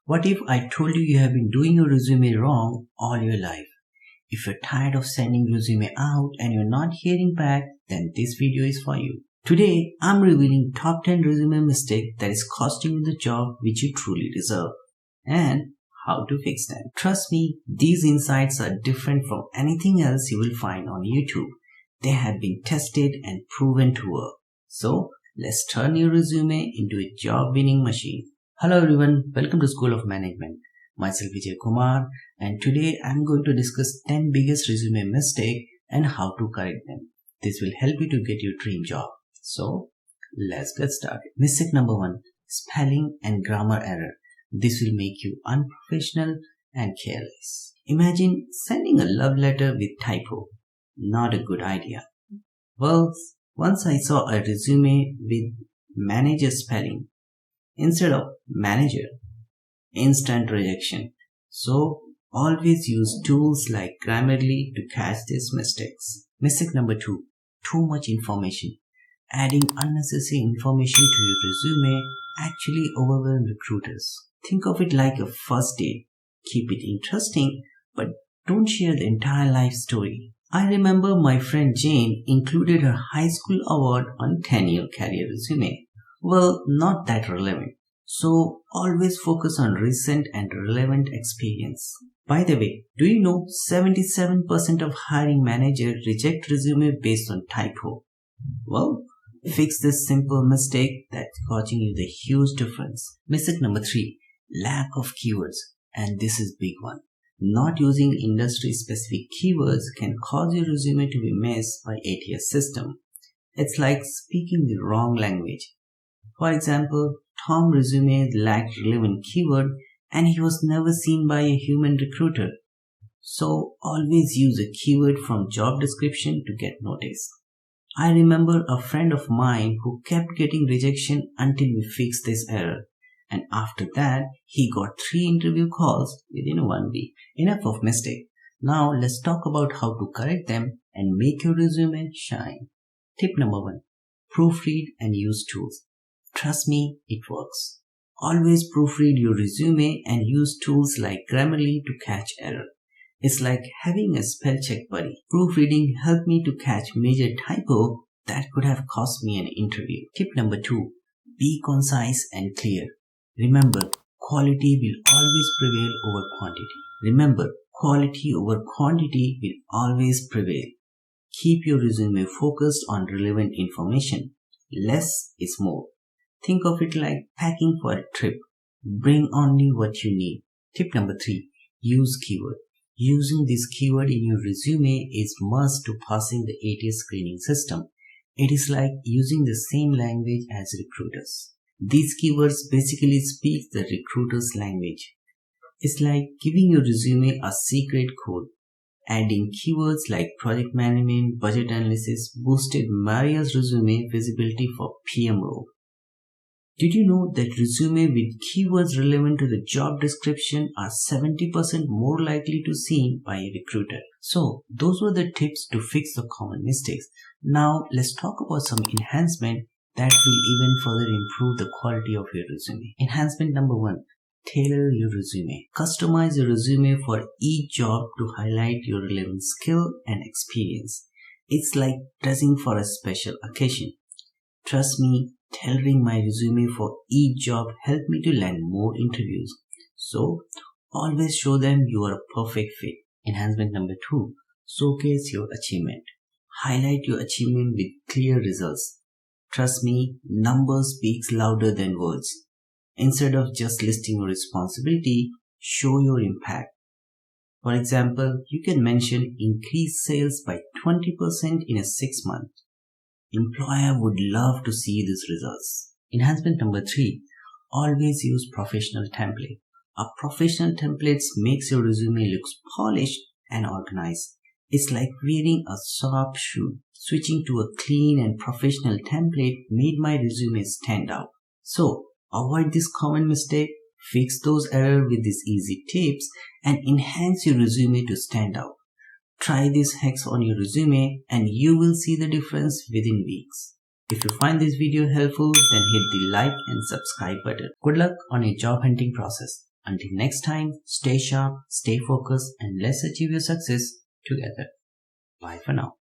What if I told you you have been doing your resume wrong all your life? If you're tired of sending resume out and you're not hearing back, then this video is for you. Today, I'm revealing top 10 resume mistakes that is costing you the job which you truly deserve and how to fix them. Trust me, these insights are different from anything else you will find on YouTube. They have been tested and proven to work. So, let's turn your resume into a job-winning machine. Hello everyone, welcome to School of Management. Myself Vijay Kumar, and today I'm going to discuss 10 biggest resume mistakes and how to correct them. This will help you to get your dream job. So, let's get started. Mistake number 1, spelling and grammar error. This will make you unprofessional and careless. Imagine sending a love letter with typo. Not a good idea. Well, once I saw a resume with manager spelling instead of manager. Instant rejection. So always use tools like Grammarly to catch these mistakes. Mistake number 2. Too much information. Adding unnecessary information to your resume actually overwhelms recruiters. Think of it like a first date. Keep it interesting, but don't share the entire life story. I remember my friend Jane included her high school award on 10-year career resume. Well, not that relevant. So always focus on recent and relevant experience. By the way, do you know 77% of hiring managers reject resume based on typo? Well, fix this simple mistake that's causing you the huge difference. Mistake number 3, lack of keywords. And this is big one. Not using industry specific keywords can cause your resume to be missed by ATS system. It's like speaking the wrong language. For example, Tom's resume lacked relevant keyword and he was never seen by a human recruiter. So always use a keyword from job description to get noticed. I remember a friend of mine who kept getting rejection until we fixed this error. And after that, he got 3 interview calls within 1 week. Enough of mistake. Now let's talk about how to correct them and make your resume shine. Tip number 1. Proofread and use tools. Trust me, it works. Always proofread your resume and use tools like Grammarly to catch error. It's like having a spell check buddy. Proofreading helped me to catch major typo that could have cost me an interview. Tip number 2. Be concise and clear. Remember, quality will always prevail over quantity. Remember, quality over quantity will always prevail. Keep your resume focused on relevant information. Less is more. Think of it like packing for a trip. Bring only what you need. Tip number 3. Use keyword. Using this keyword in your resume is must to passing the ATS screening system. It is like using the same language as recruiters. These keywords basically speak the recruiter's language. It's like giving your resume a secret code. Adding keywords like project management, budget analysis boosted Maria's resume visibility for PM role. Did you know that resume with keywords relevant to the job description are 70% more likely to seen by a recruiter? So, those were the tips to fix the common mistakes. Now, let's talk about some enhancement that will even further improve the quality of your resume. Enhancement number 1. Tailor your resume. Customize your resume for each job to highlight your relevant skill and experience. It's like dressing for a special occasion. Trust me, tailoring my resume for each job helped me to land more interviews. So, always show them you are a perfect fit. Enhancement number 2. Showcase your achievement. Highlight your achievement with clear results. Trust me, numbers speaks louder than words. Instead of just listing your responsibility, show your impact. For example, you can mention increased sales by 20% in a 6 months. Employer would love to see these results. Enhancement number 3. Always use professional template. A professional template makes your resume looks polished and organized. It's like wearing a sharp shoe. Switching to a clean and professional template made my resume stand out. So, avoid this common mistake, fix those errors with these easy tips, and enhance your resume to stand out. Try these hacks on your resume and you will see the difference within weeks. If you find this video helpful, then hit the like and subscribe button. Good luck on your job hunting process. Until next time, stay sharp, stay focused, and let's achieve your success together. Bye for now.